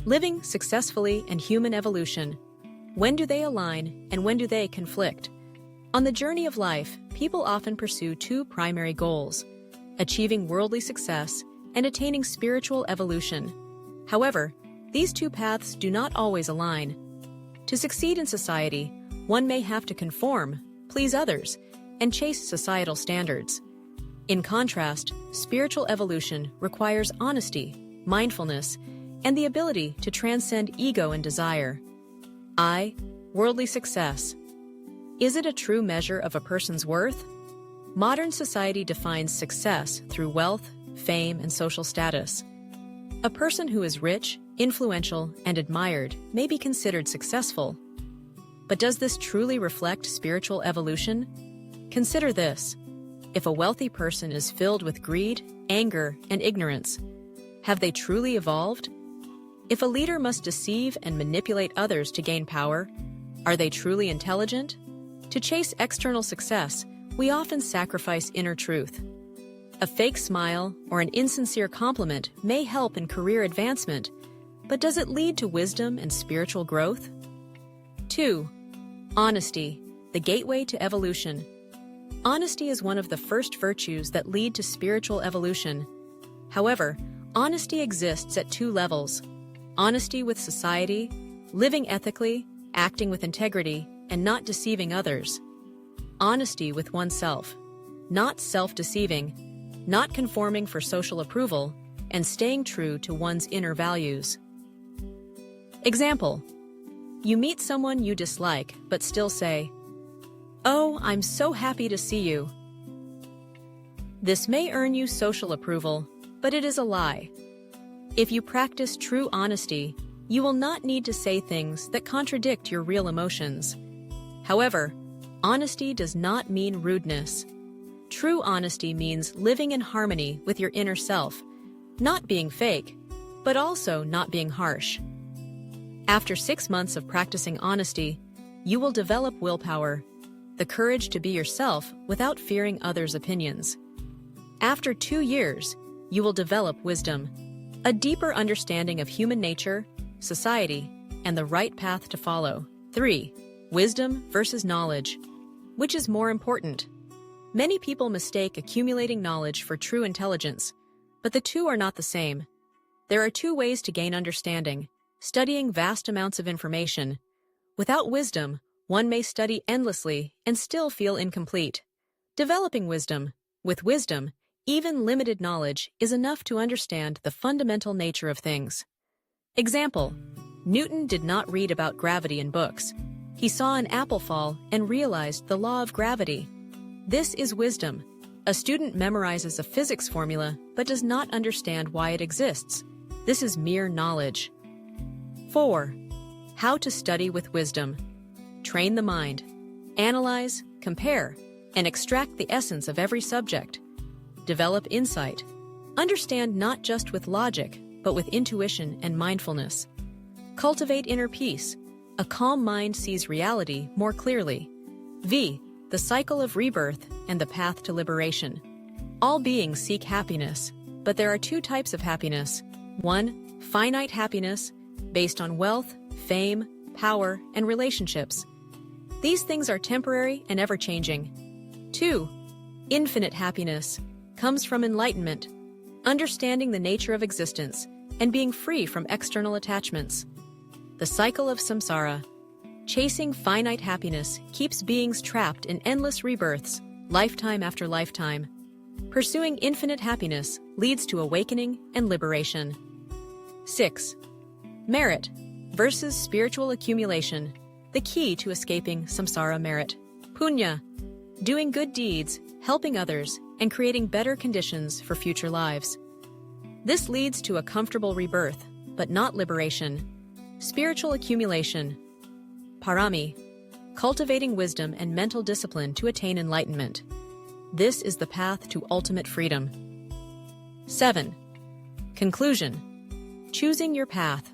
Living successfully and human evolution. When do they align and when do they conflict? On the journey of life, people often pursue two primary goals: achieving worldly success and attaining spiritual evolution. However, these two paths do not always align. To succeed in society, one may have to conform, please others, and chase societal standards. In contrast, spiritual evolution requires honesty, mindfulness, and the ability to transcend ego and desire. Worldly success. Is it a true measure of a person's worth? Modern society defines success through wealth, fame, and social status. A person who is rich, influential, and admired may be considered successful. But does this truly reflect spiritual evolution? Consider this. If a wealthy person is filled with greed, anger, and ignorance, have they truly evolved? If a leader must deceive and manipulate others to gain power, are they truly intelligent? To chase external success, we often sacrifice inner truth. A fake smile or an insincere compliment may help in career advancement, but does it lead to wisdom and spiritual growth? 2. Honesty, the gateway to evolution. Honesty is one of the first virtues that lead to spiritual evolution. However, honesty exists at two levels: honesty with society, living ethically, acting with integrity, and not deceiving others. Honesty with oneself, not self-deceiving, not conforming for social approval, and staying true to one's inner values. Example: you meet someone you dislike but still say, "Oh, I'm so happy to see you." This may earn you social approval, but it is a lie. If you practice true honesty, you will not need to say things that contradict your real emotions. However, honesty does not mean rudeness. True honesty means living in harmony with your inner self, not being fake, but also not being harsh. After 6 months of practicing honesty, you will develop willpower, the courage to be yourself without fearing others' opinions. After 2 years, you will develop wisdom, a deeper understanding of human nature, society, and the right path to follow. 3. Wisdom versus knowledge. Which is more important? Many people mistake accumulating knowledge for true intelligence, but the two are not the same. There are two ways to gain understanding: studying vast amounts of information. Without wisdom, one may study endlessly and still feel incomplete. Developing wisdom. With wisdom, even limited knowledge is enough to understand the fundamental nature of things. Example: Newton did not read about gravity in books. He saw an apple fall and realized the law of gravity. This is wisdom. A student memorizes a physics formula but does not understand why it exists. This is mere knowledge. 4. How to study with wisdom. Train the mind. Analyze, compare, and extract the essence of every subject. Develop insight. Understand not just with logic, but with intuition and mindfulness. Cultivate inner peace. A calm mind sees reality more clearly. The cycle of rebirth and the path to liberation. All beings seek happiness, but there are two types of happiness. 1. Finite happiness, based on wealth, fame, power, and relationships. These things are temporary and ever-changing. 2. Infinite happiness comes from enlightenment, understanding the nature of existence, and being free from external attachments. The cycle of samsara. Chasing finite happiness keeps beings trapped in endless rebirths, lifetime after lifetime. Pursuing infinite happiness leads to awakening and liberation. 6. Merit versus spiritual accumulation. The key to escaping samsara merit. Punya. Doing good deeds, helping others, and creating better conditions for future lives. This leads to a comfortable rebirth, but not liberation. Spiritual accumulation. Parami. Cultivating wisdom and mental discipline to attain enlightenment. This is the path to ultimate freedom. 7. Conclusion. Choosing your path.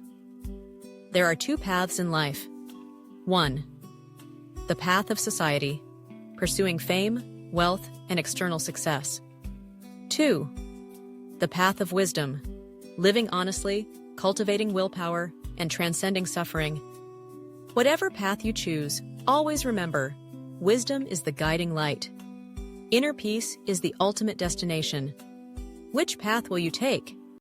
There are two paths in life. 1. The path of society, pursuing fame, wealth, and external success. 2. The path of wisdom, living honestly, cultivating willpower, and transcending suffering. Whatever path you choose, always remember, wisdom is the guiding light. Inner peace is the ultimate destination. Which path will you take?